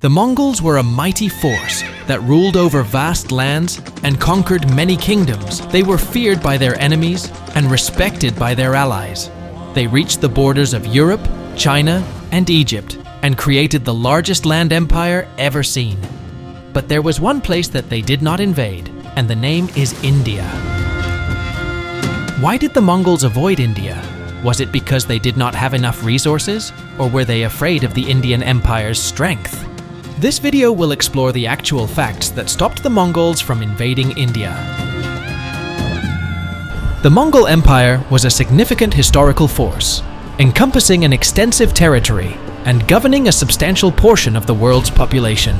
The Mongols were a mighty force that ruled over vast lands and conquered many kingdoms. They were feared by their enemies and respected by their allies. They reached the borders of Europe, China, and Egypt and created the largest land empire ever seen. But there was one place that they did not invade, and the name is India. Why did the Mongols avoid India? Was it because they did not have enough resources, or were they afraid of the Indian Empire's strength? This video will explore the actual facts that stopped the Mongols from invading India. The Mongol Empire was a significant historical force, encompassing an extensive territory and governing a substantial portion of the world's population.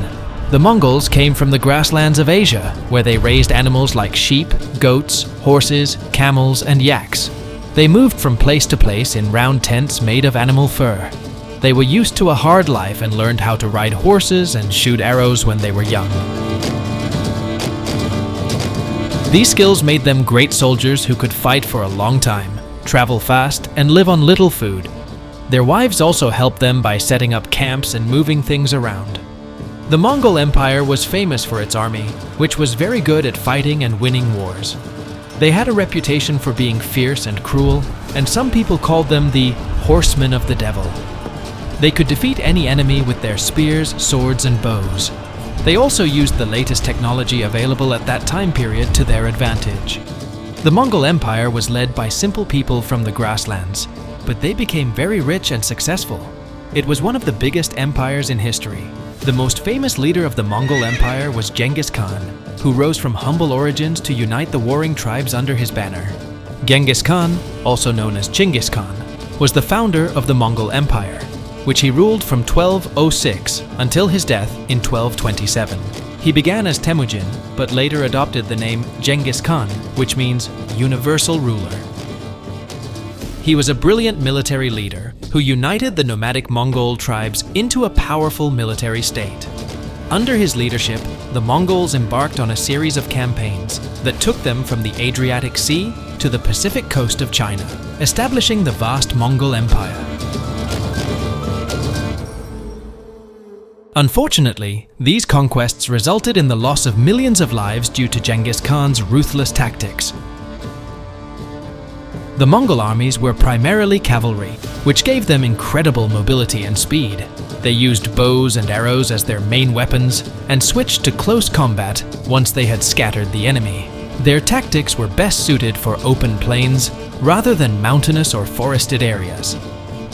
The Mongols came from the grasslands of Asia, where they raised animals like sheep, goats, horses, camels, and yaks. They moved from place to place in round tents made of animal fur. They were used to a hard life and learned how to ride horses and shoot arrows when they were young. These skills made them great soldiers who could fight for a long time, travel fast, and live on little food. Their wives also helped them by setting up camps and moving things around. The Mongol Empire was famous for its army, which was very good at fighting and winning wars. They had a reputation for being fierce and cruel, and some people called them the horsemen of the devil. They could defeat any enemy with their spears, swords, and bows. They also used the latest technology available at that time period to their advantage. The Mongol Empire was led by simple people from the grasslands, but they became very rich and successful. It was one of the biggest empires in history. The most famous leader of the Mongol Empire was Genghis Khan, who rose from humble origins to unite the warring tribes under his banner. Genghis Khan, also known as Chinggis Khan, was the founder of the Mongol Empire, which he ruled from 1206 until his death in 1227. He began as Temujin, but later adopted the name Genghis Khan, which means universal ruler. He was a brilliant military leader who united the nomadic Mongol tribes into a powerful military state. Under his leadership, the Mongols embarked on a series of campaigns that took them from the Adriatic Sea to the Pacific coast of China, establishing the vast Mongol Empire. Unfortunately, these conquests resulted in the loss of millions of lives due to Genghis Khan's ruthless tactics. The Mongol armies were primarily cavalry, which gave them incredible mobility and speed. They used bows and arrows as their main weapons and switched to close combat once they had scattered the enemy. Their tactics were best suited for open plains rather than mountainous or forested areas.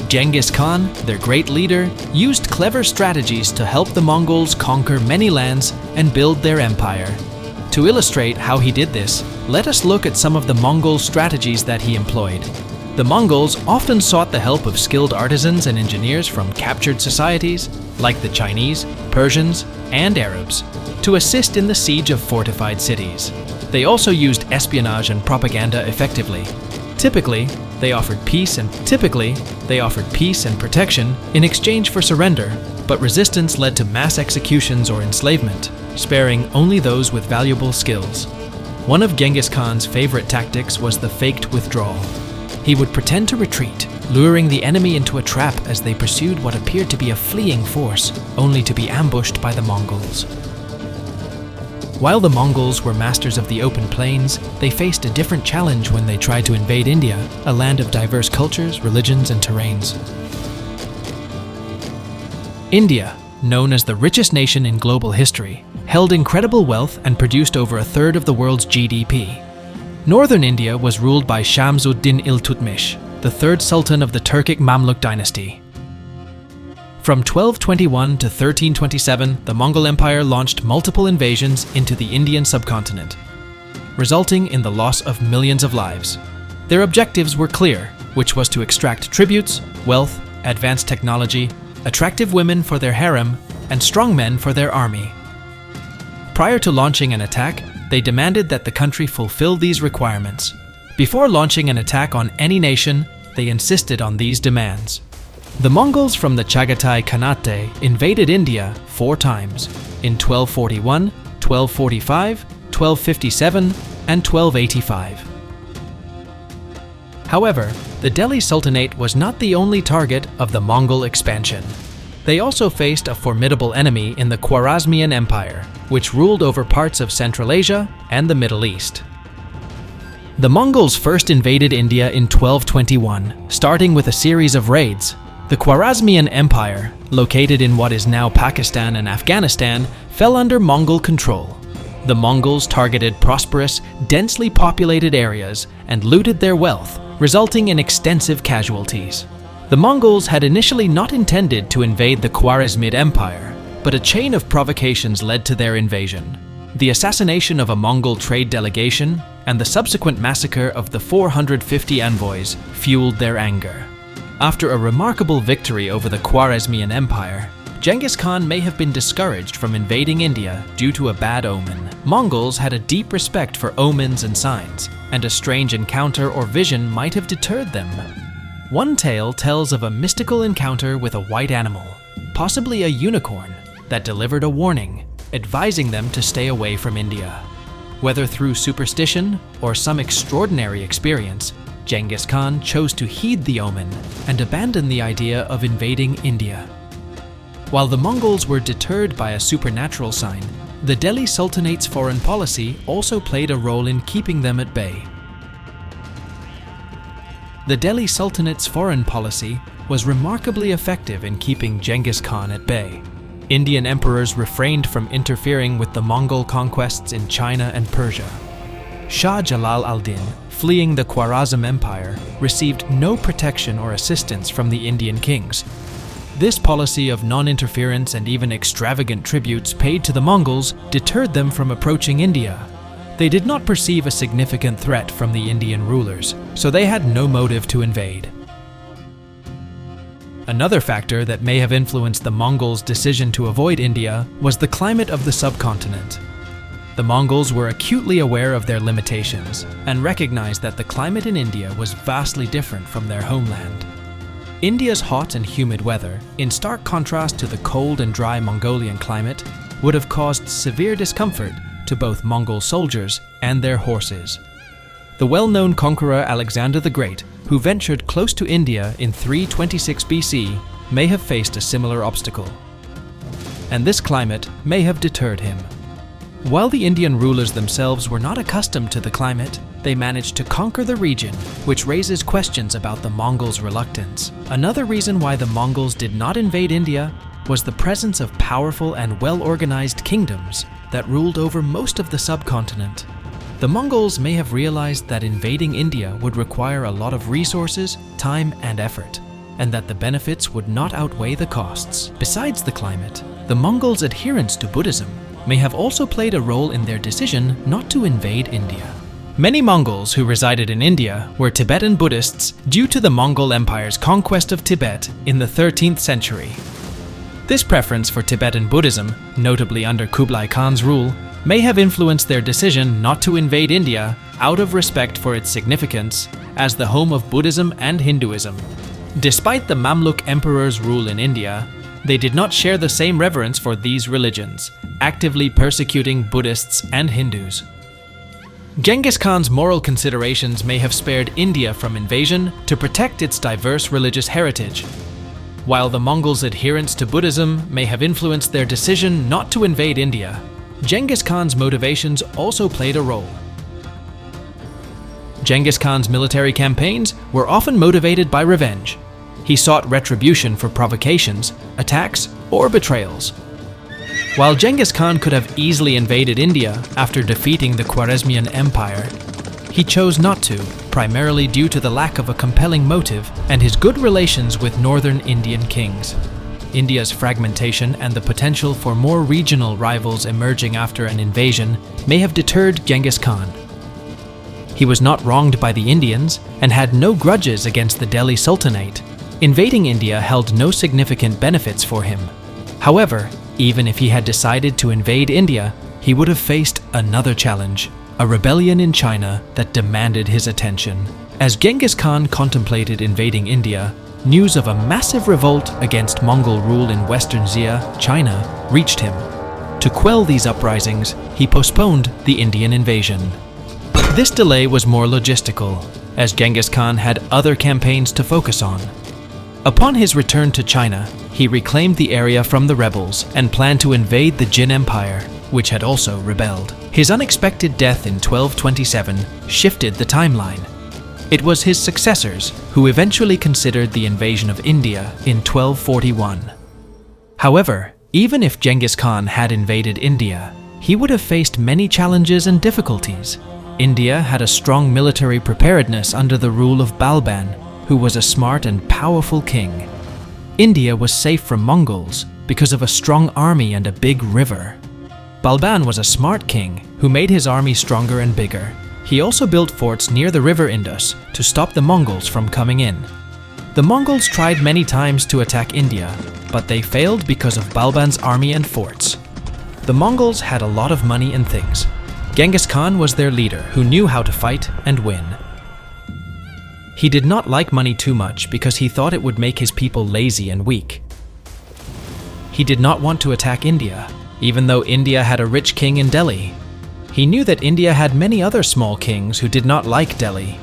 Genghis Khan, their great leader, used clever strategies to help the Mongols conquer many lands and build their empire. To illustrate how he did this, let us look at some of the Mongol strategies that he employed. The Mongols often sought the help of skilled artisans and engineers from captured societies, like the Chinese, Persians, and Arabs, to assist in the siege of fortified cities. They also used espionage and propaganda effectively. Typically, they offered peace and protection in exchange for surrender, but resistance led to mass executions or enslavement, sparing only those with valuable skills. One of Genghis Khan's favorite tactics was the faked withdrawal. He would pretend to retreat, luring the enemy into a trap as they pursued what appeared to be a fleeing force, only to be ambushed by the Mongols. While the Mongols were masters of the open plains, they faced a different challenge when they tried to invade India, a land of diverse cultures, religions, and terrains. India, known as the richest nation in global history, held incredible wealth and produced over a third of the world's GDP. Northern India was ruled by Shams-ud-Din Iltutmish, the third sultan of the Turkic Mamluk dynasty. From 1221 to 1327, the Mongol Empire launched multiple invasions into the Indian subcontinent, resulting in the loss of millions of lives. Their objectives were clear, which was to extract tributes, wealth, advanced technology, attractive women for their harem, and strong men for their army. Prior to launching an attack, they demanded that the country fulfill these requirements. Before launching an attack on any nation, they insisted on these demands. The Mongols from the Chagatai Khanate invaded India 4 times, in 1241, 1245, 1257, and 1285. However, the Delhi Sultanate was not the only target of the Mongol expansion. They also faced a formidable enemy in the Khwarezmian Empire, which ruled over parts of Central Asia and the Middle East. The Mongols first invaded India in 1221, starting with a series of raids. The Khwarezmian Empire, located in what is now Pakistan and Afghanistan, fell under Mongol control. The Mongols targeted prosperous, densely populated areas and looted their wealth, resulting in extensive casualties. The Mongols had initially not intended to invade the Khwarezmid Empire, but a chain of provocations led to their invasion. The assassination of a Mongol trade delegation and the subsequent massacre of the 450 envoys fueled their anger. After a remarkable victory over the Khwarezmian Empire, Genghis Khan may have been discouraged from invading India due to a bad omen. Mongols had a deep respect for omens and signs, and a strange encounter or vision might have deterred them. One tale tells of a mystical encounter with a white animal, possibly a unicorn, that delivered a warning, advising them to stay away from India. Whether through superstition or some extraordinary experience, Genghis Khan chose to heed the omen and abandon the idea of invading India. While the Mongols were deterred by a supernatural sign, the Delhi Sultanate's foreign policy also played a role in keeping them at bay. The Delhi Sultanate's foreign policy was remarkably effective in keeping Genghis Khan at bay. Indian emperors refrained from interfering with the Mongol conquests in China and Persia. Shah Jalal al-Din, fleeing the Khwarezm Empire, received no protection or assistance from the Indian kings. This policy of non-interference and even extravagant tributes paid to the Mongols deterred them from approaching India. They did not perceive a significant threat from the Indian rulers, so they had no motive to invade. Another factor that may have influenced the Mongols' decision to avoid India was the climate of the subcontinent. The Mongols were acutely aware of their limitations and recognized that the climate in India was vastly different from their homeland. India's hot and humid weather, in stark contrast to the cold and dry Mongolian climate, would have caused severe discomfort to both Mongol soldiers and their horses. The well-known conqueror Alexander the Great, who ventured close to India in 326 BC, may have faced a similar obstacle. And this climate may have deterred him. While the Indian rulers themselves were not accustomed to the climate, they managed to conquer the region, which raises questions about the Mongols' reluctance. Another reason why the Mongols did not invade India was the presence of powerful and well-organized kingdoms that ruled over most of the subcontinent. The Mongols may have realized that invading India would require a lot of resources, time, and effort, and that the benefits would not outweigh the costs. Besides the climate, the Mongols' adherence to Buddhism may have also played a role in their decision not to invade India. Many Mongols who resided in India were Tibetan Buddhists due to the Mongol Empire's conquest of Tibet in the 13th century. This preference for Tibetan Buddhism, notably under Kublai Khan's rule, may have influenced their decision not to invade India out of respect for its significance as the home of Buddhism and Hinduism. Despite the Mamluk emperor's rule in India, they did not share the same reverence for these religions, actively persecuting Buddhists and Hindus. Genghis Khan's moral considerations may have spared India from invasion to protect its diverse religious heritage. While the Mongols' adherence to Buddhism may have influenced their decision not to invade India, Genghis Khan's motivations also played a role. Genghis Khan's military campaigns were often motivated by revenge. He sought retribution for provocations, attacks, or betrayals. While Genghis Khan could have easily invaded India after defeating the Khwarezmian Empire, he chose not to, primarily due to the lack of a compelling motive and his good relations with northern Indian kings. India's fragmentation and the potential for more regional rivals emerging after an invasion may have deterred Genghis Khan. He was not wronged by the Indians and had no grudges against the Delhi Sultanate. Invading India held no significant benefits for him. However, even if he had decided to invade India, he would have faced another challenge, a rebellion in China that demanded his attention. As Genghis Khan contemplated invading India, news of a massive revolt against Mongol rule in Western Xia, China, reached him. To quell these uprisings, he postponed the Indian invasion. This delay was more logistical, as Genghis Khan had other campaigns to focus on. Upon his return to China, he reclaimed the area from the rebels and planned to invade the Jin Empire, which had also rebelled. His unexpected death in 1227 shifted the timeline. It was his successors who eventually considered the invasion of India in 1241. However, even if Genghis Khan had invaded India, he would have faced many challenges and difficulties. India had a strong military preparedness under the rule of Balban, who was a smart and powerful king. India was safe from Mongols because of a strong army and a big river. Balban was a smart king who made his army stronger and bigger. He also built forts near the river Indus to stop the Mongols from coming in. The Mongols tried many times to attack India, but they failed because of Balban's army and forts. The Mongols had a lot of money and things. Genghis Khan was their leader who knew how to fight and win. He did not like money too much because he thought it would make his people lazy and weak. He did not want to attack India, even though India had a rich king in Delhi. He knew that India had many other small kings who did not like Delhi.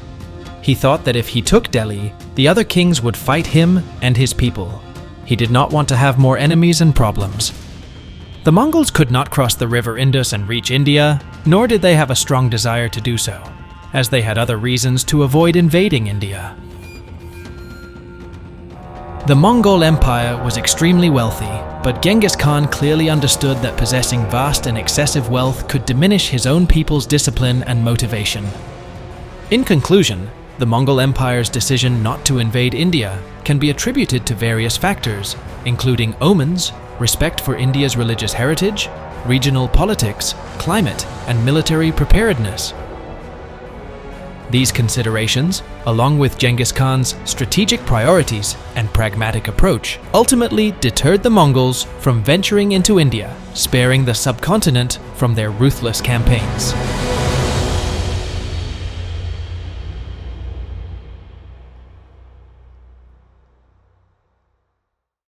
He thought that if he took Delhi, the other kings would fight him and his people. He did not want to have more enemies and problems. The Mongols could not cross the river Indus and reach India, nor did they have a strong desire to do so, as they had other reasons to avoid invading India. The Mongol Empire was extremely wealthy, but Genghis Khan clearly understood that possessing vast and excessive wealth could diminish his own people's discipline and motivation. In conclusion, the Mongol Empire's decision not to invade India can be attributed to various factors, including omens, respect for India's religious heritage, regional politics, climate, and military preparedness. These considerations, along with Genghis Khan's strategic priorities and pragmatic approach, ultimately deterred the Mongols from venturing into India, sparing the subcontinent from their ruthless campaigns.